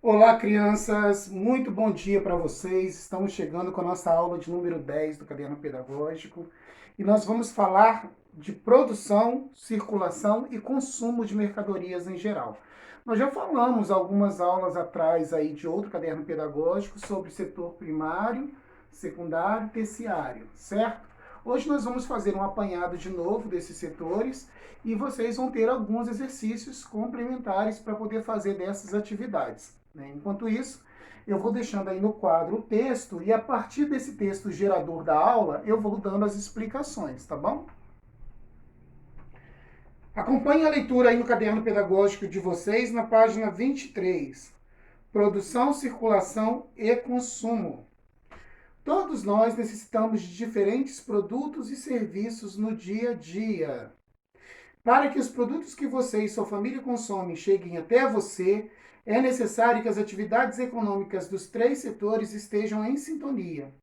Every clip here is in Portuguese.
Olá, crianças! Muito bom dia para vocês. Estamos chegando com a nossa aula de número 10 do Caderno Pedagógico e nós vamos falar de produção, circulação e consumo de mercadorias em geral. Nós já falamos algumas aulas atrás aí de outro caderno pedagógico sobre setor primário, secundário e terciário, certo? Hoje nós vamos fazer um apanhado de novo desses setores e vocês vão ter alguns exercícios complementares para poder fazer dessas atividades. Enquanto isso, eu vou deixando aí no quadro o texto e a partir desse texto gerador da aula, eu vou dando as explicações, tá bom? Acompanhe a leitura aí no caderno pedagógico de vocês na página 23. Produção, circulação e consumo. Todos nós necessitamos de diferentes produtos e serviços no dia a dia. Para que os produtos que você e sua família consomem cheguem até você, é necessário que as atividades econômicas dos três setores estejam em sintonia.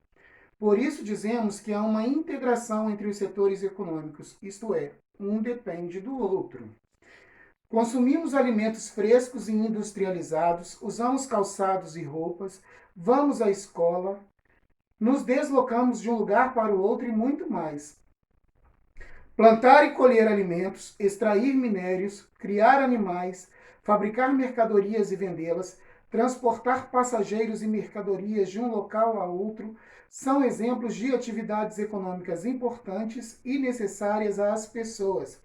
Por isso dizemos que há uma integração entre os setores econômicos, isto é, um depende do outro. Consumimos alimentos frescos e industrializados, usamos calçados e roupas, vamos à escola, nos deslocamos de um lugar para o outro e muito mais. Plantar e colher alimentos, extrair minérios, criar animais, fabricar mercadorias e vendê-las, transportar passageiros e mercadorias de um local a outro, são exemplos de atividades econômicas importantes e necessárias às pessoas.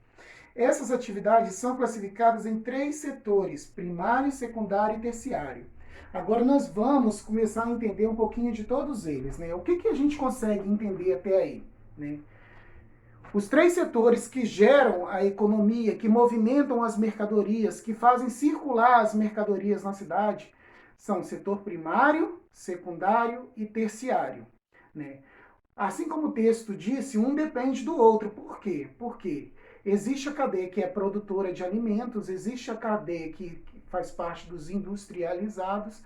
Essas atividades são classificadas em três setores: primário, secundário e terciário. Agora nós vamos começar a entender um pouquinho de todos eles, né? O que a gente consegue entender até aí, né? Os três setores que geram a economia, que movimentam as mercadorias, que fazem circular as mercadorias na cidade, são o setor primário, secundário e terciário, né? Assim como o texto disse, um depende do outro. Por quê? Porque existe a cadeia que é produtora de alimentos, existe a cadeia que faz parte dos industrializados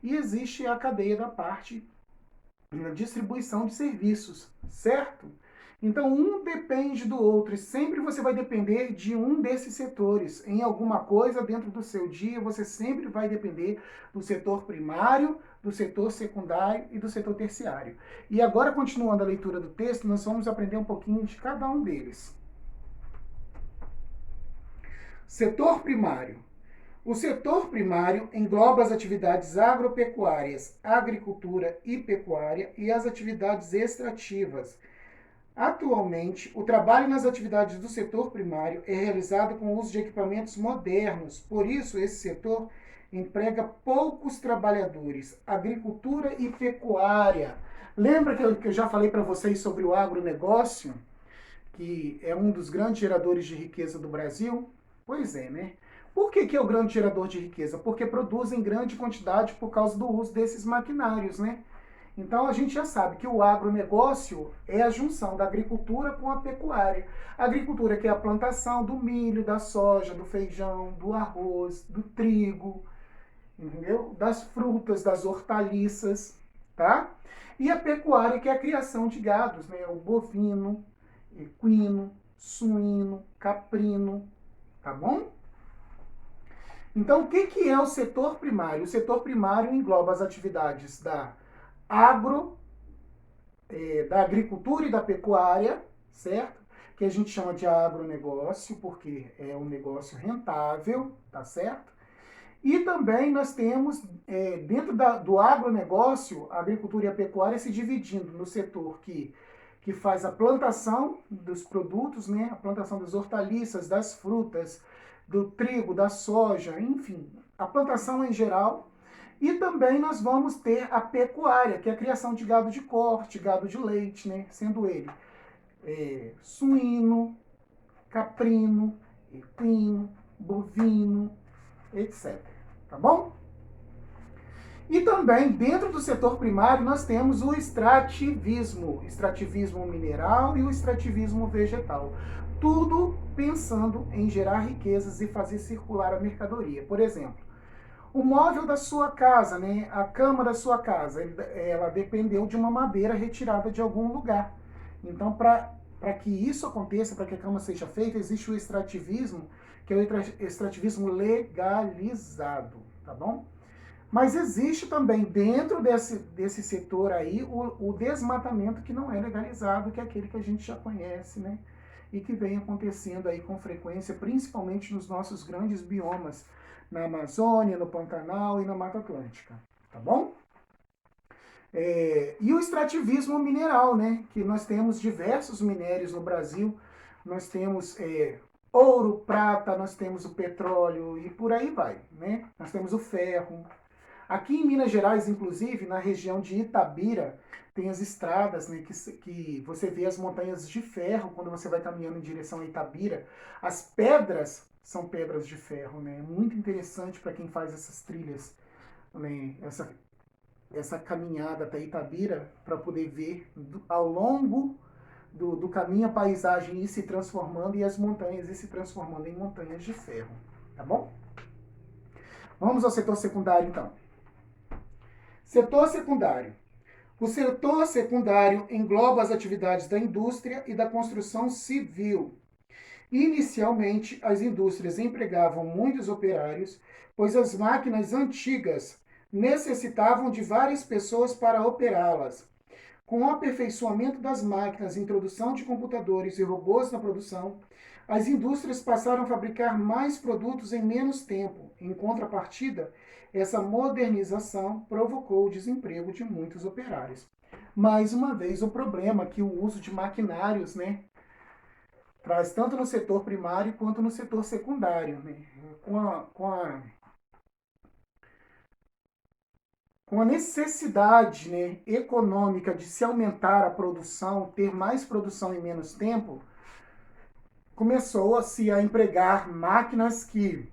e existe a cadeia da parte da distribuição de serviços, certo? Então, um depende do outro e sempre você vai depender de um desses setores. Em alguma coisa dentro do seu dia, você sempre vai depender do setor primário, do setor secundário e do setor terciário. E agora, continuando a leitura do texto, nós vamos aprender um pouquinho de cada um deles. Setor primário. O setor primário engloba as atividades agropecuárias, agricultura e pecuária e as atividades extrativas. Atualmente, o trabalho nas atividades do setor primário é realizado com o uso de equipamentos modernos, por isso esse setor emprega poucos trabalhadores. Agricultura e pecuária. Lembra que eu já falei para vocês sobre o agronegócio, que é um dos grandes geradores de riqueza do Brasil? Pois é, né? Por que é o grande gerador de riqueza? Porque produz em grande quantidade por causa do uso desses maquinários, né? Então a gente já sabe que o agronegócio é a junção da agricultura com a pecuária. A agricultura que é a plantação do milho, da soja, do feijão, do arroz, do trigo, entendeu? Das frutas, das hortaliças, tá? E a pecuária que é a criação de gados, né? O bovino, equino, suíno, caprino, tá bom? Então, o que é o setor primário? O setor primário engloba as atividades da da agricultura e da pecuária, certo? Que a gente chama de agronegócio, porque é um negócio rentável, tá certo? E também nós temos, dentro do agronegócio, a agricultura e a pecuária se dividindo no setor que faz a plantação dos produtos, né? A plantação das hortaliças, das frutas, do trigo, da soja, enfim, a plantação em geral. E também nós vamos ter a pecuária, que é a criação de gado de corte, gado de leite, né? Sendo ele suíno, caprino, equino, bovino, etc. Tá bom? E também, dentro do setor primário, nós temos o extrativismo mineral e o extrativismo vegetal. Tudo pensando em gerar riquezas e fazer circular a mercadoria. Por exemplo, o móvel da sua casa, né? A cama da sua casa, ela dependeu de uma madeira retirada de algum lugar. Então, para que isso aconteça, para que a cama seja feita, existe o extrativismo, que é o extrativismo legalizado, tá bom? Mas existe também dentro desse setor aí o desmatamento que não é legalizado, que é aquele que a gente já conhece, né? E que vem acontecendo aí com frequência, principalmente nos nossos grandes biomas, na Amazônia, no Pantanal e na Mata Atlântica, tá bom? E o extrativismo mineral, né? Que nós temos diversos minérios no Brasil, nós temos ouro, prata, nós temos o petróleo e por aí vai, né? Nós temos o ferro. Aqui em Minas Gerais, inclusive, na região de Itabira, tem as estradas, né, que você vê as montanhas de ferro quando você vai caminhando em direção a Itabira. As pedras são pedras de ferro, né? É muito interessante para quem faz essas trilhas, né? Essa caminhada até Itabira, para poder ver ao longo do caminho a paisagem ir se transformando e as montanhas ir se transformando em montanhas de ferro, tá bom? Vamos ao setor secundário, então. Setor secundário. O setor secundário engloba as atividades da indústria e da construção civil. Inicialmente, as indústrias empregavam muitos operários, pois as máquinas antigas necessitavam de várias pessoas para operá-las. Com o aperfeiçoamento das máquinas e introdução de computadores e robôs na produção, as indústrias passaram a fabricar mais produtos em menos tempo. Em contrapartida, essa modernização provocou o desemprego de muitos operários. Mais uma vez, o problema que o uso de maquinários, né, traz tanto no setor primário quanto no setor secundário. Né? Com a necessidade, né, econômica de se aumentar a produção, ter mais produção em menos tempo, começou-se a empregar máquinas que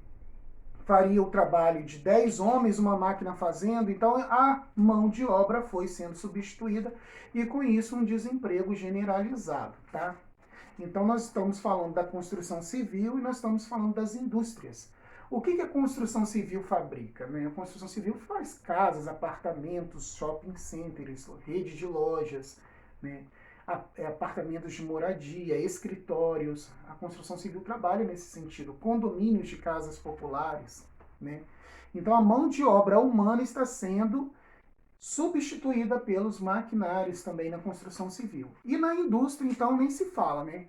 faria o trabalho de 10 homens, uma máquina fazendo, então a mão de obra foi sendo substituída e com isso um desemprego generalizado, tá? Então nós estamos falando da construção civil e nós estamos falando das indústrias. O que a construção civil fabrica? Né? A construção civil faz casas, apartamentos, shopping centers, rede de lojas, né? Apartamentos de moradia, escritórios. A construção civil trabalha nesse sentido, condomínios de casas populares. Né? Então a mão de obra humana está sendo substituída pelos maquinários também na construção civil. E na indústria, então, nem se fala, né?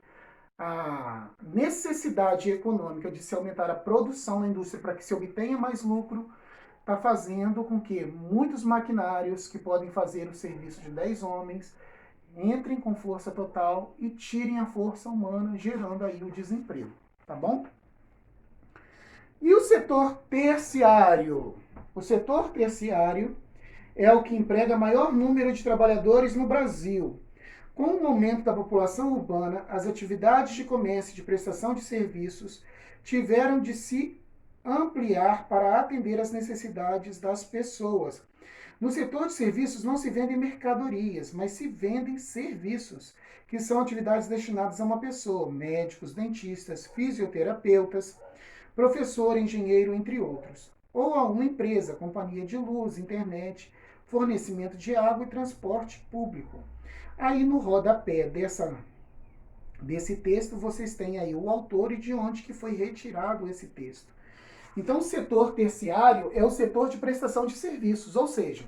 A necessidade econômica de se aumentar a produção na indústria para que se obtenha mais lucro está fazendo com que muitos maquinários que podem fazer o serviço de 10 homens entrem com força total e tirem a força humana, gerando aí o desemprego, tá bom? E o setor terciário? O setor terciário é o que emprega maior número de trabalhadores no Brasil. Com o aumento da população urbana, as atividades de comércio e de prestação de serviços tiveram de se ampliar para atender às necessidades das pessoas. No setor de serviços não se vendem mercadorias, mas se vendem serviços, que são atividades destinadas a uma pessoa, médicos, dentistas, fisioterapeutas, professor, engenheiro, entre outros, ou a uma empresa, companhia de luz, internet, fornecimento de água e transporte público. Aí no rodapé desse texto vocês têm aí o autor e de onde que foi retirado esse texto. Então o setor terciário é o setor de prestação de serviços, ou seja,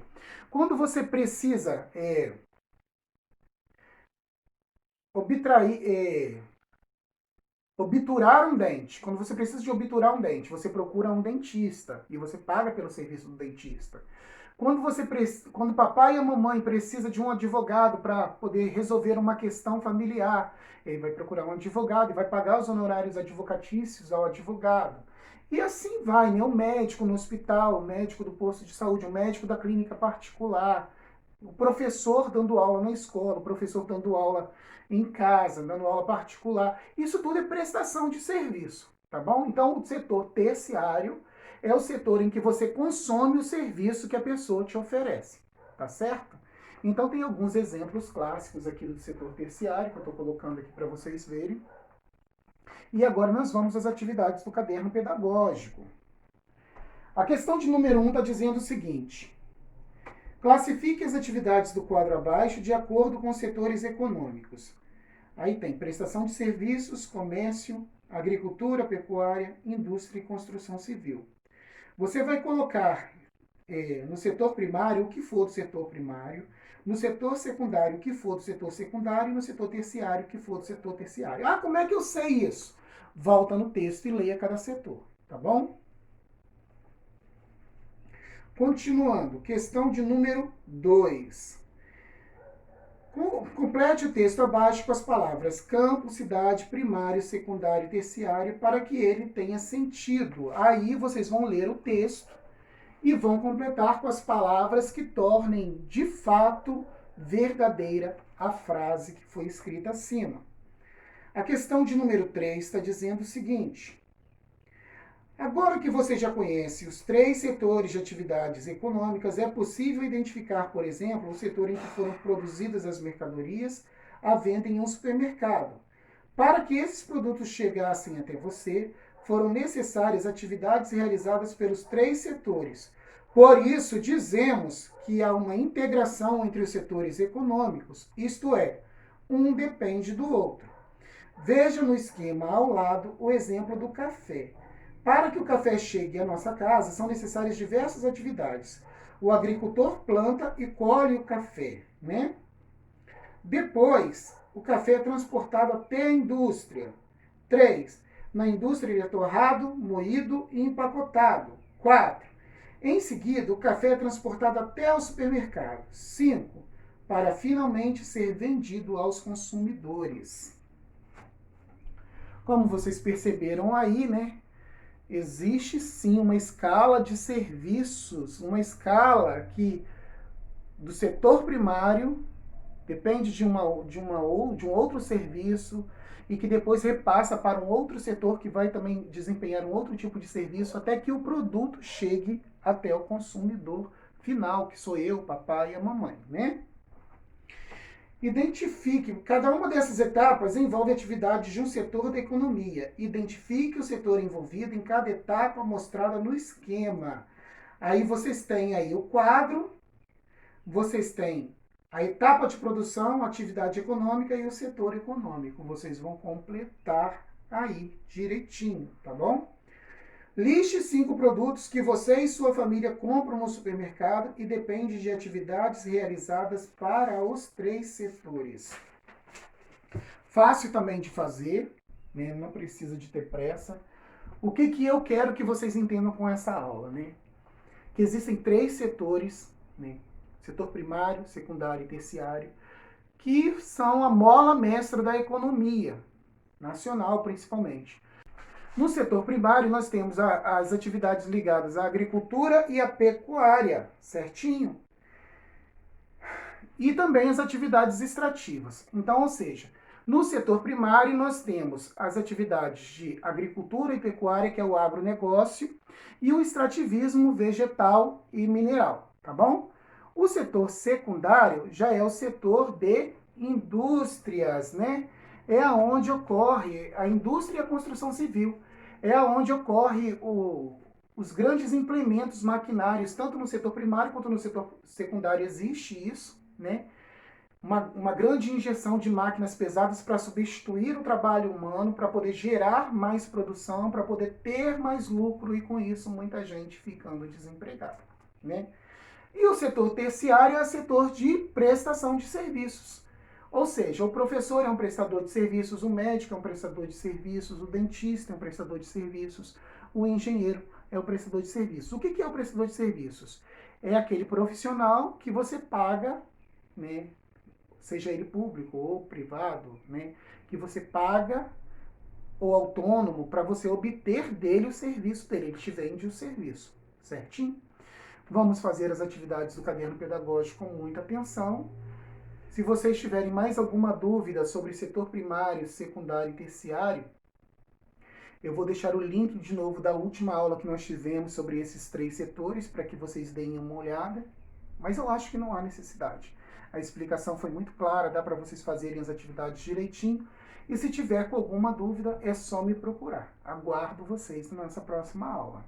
quando você precisa obturar um dente, quando você precisa de obturar um dente, você procura um dentista e você paga pelo serviço do dentista. Quando o papai e a mamãe precisam de um advogado para poder resolver uma questão familiar, ele vai procurar um advogado e vai pagar os honorários advocatícios ao advogado. E assim vai, né? O médico no hospital, o médico do posto de saúde, o médico da clínica particular, o professor dando aula na escola, o professor dando aula em casa, dando aula particular. Isso tudo é prestação de serviço, tá bom? Então, o setor terciário é o setor em que você consome o serviço que a pessoa te oferece, tá certo? Então, tem alguns exemplos clássicos aqui do setor terciário, que eu estou colocando aqui para vocês verem. E agora nós vamos às atividades do caderno pedagógico. A questão de número 1 está dizendo o seguinte: classifique as atividades do quadro abaixo de acordo com os setores econômicos. Aí tem prestação de serviços, comércio, agricultura, pecuária, indústria e construção civil. Você vai colocar no setor primário o que for do setor primário, no setor secundário o que for do setor secundário e no setor terciário o que for do setor terciário. Ah, como é que eu sei isso? Volta no texto e leia cada setor, tá bom? Continuando, questão de número 2. Complete o texto abaixo com as palavras campo, cidade, primário, secundário e terciário para que ele tenha sentido. Aí vocês vão ler o texto e vão completar com as palavras que tornem de fato verdadeira a frase que foi escrita acima. A questão de número 3 está dizendo o seguinte: agora que você já conhece os 3 setores de atividades econômicas, é possível identificar, por exemplo, o setor em que foram produzidas as mercadorias à venda em um supermercado. Para que esses produtos chegassem até você, foram necessárias atividades realizadas pelos 3 setores. Por isso, dizemos que há uma integração entre os setores econômicos, isto é, um depende do outro. Veja no esquema ao lado o exemplo do café. Para que o café chegue à nossa casa, são necessárias diversas atividades. O agricultor planta e colhe o café, né? Depois, o café é transportado até a indústria. 3. Na indústria ele é torrado, moído e empacotado. 4. Em seguida, o café é transportado até o supermercado. 5. Para finalmente ser vendido aos consumidores. Como vocês perceberam aí, né? Existe sim uma escala de serviços, uma escala que do setor primário depende de um outro serviço e que depois repassa para um outro setor que vai também desempenhar um outro tipo de serviço até que o produto chegue até o consumidor final, que sou eu, papai e a mamãe, né? Identifique, cada uma dessas etapas envolve atividades de um setor da economia. Identifique o setor envolvido em cada etapa mostrada no esquema. Aí vocês têm aí o quadro, vocês têm a etapa de produção, a atividade econômica e o setor econômico. Vocês vão completar aí direitinho, tá bom? Liste 5 produtos que você e sua família compram no supermercado e depende de atividades realizadas para os 3 setores. Fácil também de fazer, né? Não precisa de ter pressa. O que eu quero que vocês entendam com essa aula, né? Que existem 3 setores, né? Setor primário, secundário e terciário, que são a mola mestra da economia nacional, principalmente. No setor primário, nós temos as atividades ligadas à agricultura e à pecuária, certinho? E também as atividades extrativas. Então, ou seja, no setor primário, nós temos as atividades de agricultura e pecuária, que é o agronegócio, e o extrativismo vegetal e mineral, tá bom? O setor secundário já é o setor de indústrias, né? É onde ocorre a indústria e a construção civil. É onde ocorre os grandes implementos maquinários, tanto no setor primário quanto no setor secundário existe isso, né? Uma grande injeção de máquinas pesadas para substituir o trabalho humano, para poder gerar mais produção, para poder ter mais lucro e com isso muita gente ficando desempregada, né? E o setor terciário é o setor de prestação de serviços. Ou seja, o professor é um prestador de serviços, o médico é um prestador de serviços, o dentista é um prestador de serviços, o engenheiro é um prestador de serviços. O que é o prestador de serviços? É aquele profissional que você paga, né, seja ele público ou privado, né, que você paga ou autônomo para você obter dele o serviço dele. Ele te vende o serviço, certinho? Vamos fazer as atividades do caderno pedagógico com muita atenção. Se vocês tiverem mais alguma dúvida sobre setor primário, secundário e terciário, eu vou deixar o link de novo da última aula que nós tivemos sobre esses 3 setores para que vocês deem uma olhada, mas eu acho que não há necessidade. A explicação foi muito clara, dá para vocês fazerem as atividades direitinho, e se tiver com alguma dúvida é só me procurar. Aguardo vocês na nossa próxima aula.